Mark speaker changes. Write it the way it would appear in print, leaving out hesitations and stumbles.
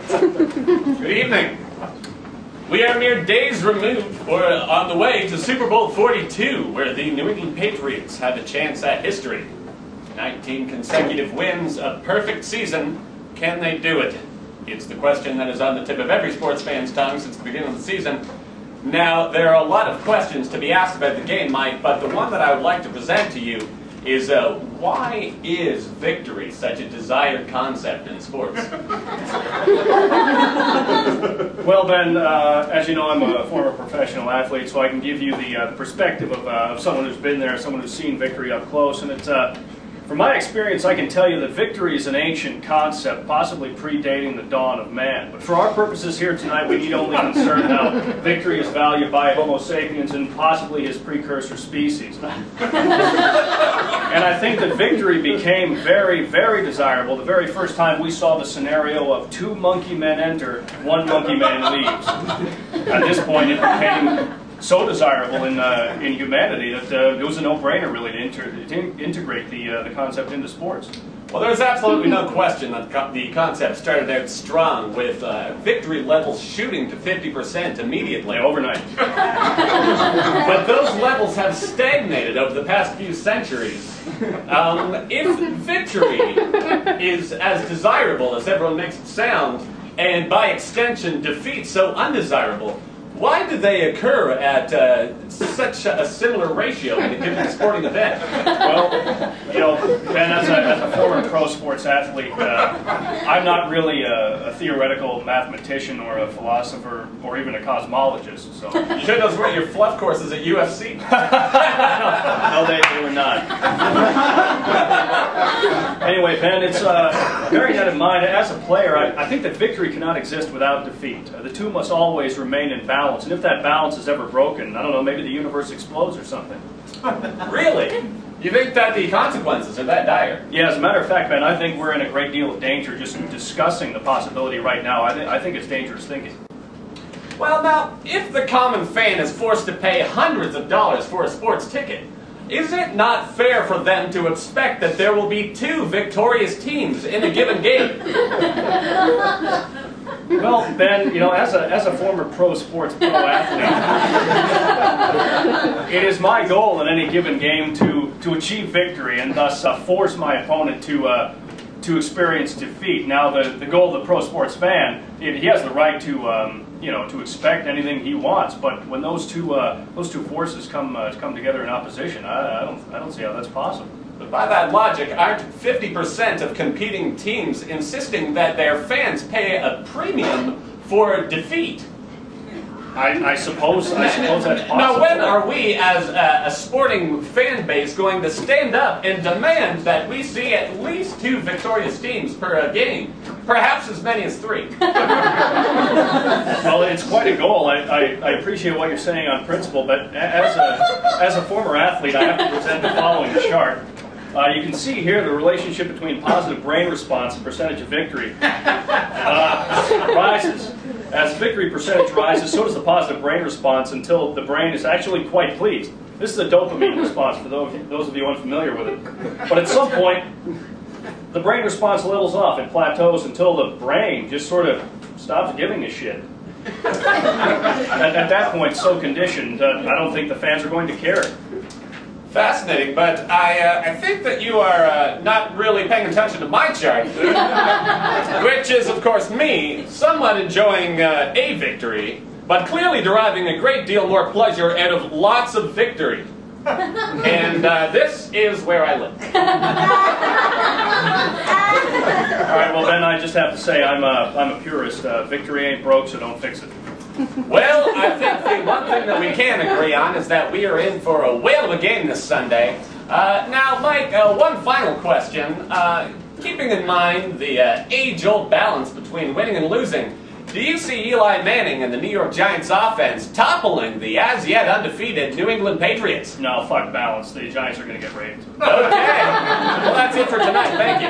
Speaker 1: Good evening. We are mere days removed, or on the way, to Superbowl XLII, where the New England Patriots have a chance at history. 19 consecutive wins, a perfect season. Can they do it? It's the question that is on the tip of every sports fan's tongue since the beginning of the season. Now, there are a lot of questions to be asked about the game, Mike, but the one that I would like to present to you is why is victory such a desired concept in sports?
Speaker 2: Well, Ben, as you know, I'm a former professional athlete, so I can give you the perspective of someone who's been there, someone who's seen victory up close. And it's, from my experience, I can tell you that victory is an ancient concept, possibly predating the dawn of man. But for our purposes here tonight, we need only concern how victory is valued by Homo sapiens and possibly his precursor species. And I think that victory became very, very desirable the very first time we saw the scenario of 2 monkey men enter, 1 monkey man leaves. At this point, it became so desirable in humanity that it was a no-brainer, really, to integrate the concept into sports.
Speaker 1: Well, there's absolutely no question that the concept started out strong, with victory levels shooting to 50% immediately.
Speaker 2: Overnight.
Speaker 1: But those levels have stagnated over the past few centuries. If victory is as desirable as everyone makes it sound, and by extension defeat so undesirable, why do they occur at such a similar ratio in a given sporting event?
Speaker 2: Well, you know, Ben, as a former pro sports athlete, I'm not really a theoretical mathematician or a philosopher or even a cosmologist. So
Speaker 1: you sure those weren't your fluff courses at UFC?
Speaker 2: No, they were not. Anyway, Ben, it's bearing that in mind, as a player, I think that victory cannot exist without defeat. The two must always remain in balance. And if that balance is ever broken, I don't know, maybe the universe explodes or something.
Speaker 1: Really? You think that the consequences are that dire?
Speaker 2: Yeah, as a matter of fact, Ben, I think we're in a great deal of danger just discussing the possibility right now. I think it's dangerous thinking.
Speaker 1: Well, now, if the common fan is forced to pay hundreds of dollars for a sports ticket, is it not fair for them to expect that there will be 2 victorious teams in a given game?
Speaker 2: Well, Ben, you know, as a former pro athlete, it is my goal in any given game to achieve victory and thus force my opponent to experience defeat. Now, the goal of the pro sports fan, he has the right to you know, to expect anything he wants. But when those two forces come together in opposition, I don't see how that's possible.
Speaker 1: But by that logic, aren't 50% of competing teams insisting that their fans pay a premium for defeat?
Speaker 2: I suppose that's possible.
Speaker 1: Now, when are we, as a sporting fan base, going to stand up and demand that we see at least 2 victorious teams per game? Perhaps as many as 3.
Speaker 2: Well, it's quite a goal. I appreciate what you're saying on principle, but as a former athlete, I have to present the following chart. You can see here the relationship between positive brain response and percentage of victory rises. As victory percentage rises, so does the positive brain response until the brain is actually quite pleased. This is a dopamine response for those of you unfamiliar with it. But at some point, the brain response levels off and plateaus until the brain just sort of stops giving a shit. At that point, so conditioned, I don't think the fans are going to care.
Speaker 1: Fascinating, but I think that you are not really paying attention to my chart, which is, of course, me, somewhat enjoying a victory, but clearly deriving a great deal more pleasure out of lots of victory. And this is where I live.
Speaker 2: All right, well, then I just have to say I'm a purist. Victory ain't broke, so don't fix it.
Speaker 1: Well, I think the one thing that we can agree on is that we are in for a whale of a game this Sunday. Now, Mike, one final question. Keeping in mind the age-old balance between winning and losing, do you see Eli Manning and the New York Giants offense toppling the as-yet undefeated New England Patriots?
Speaker 2: No, fuck balance. The Giants are going to get raped.
Speaker 1: Okay. Well, that's it for tonight. Thank you.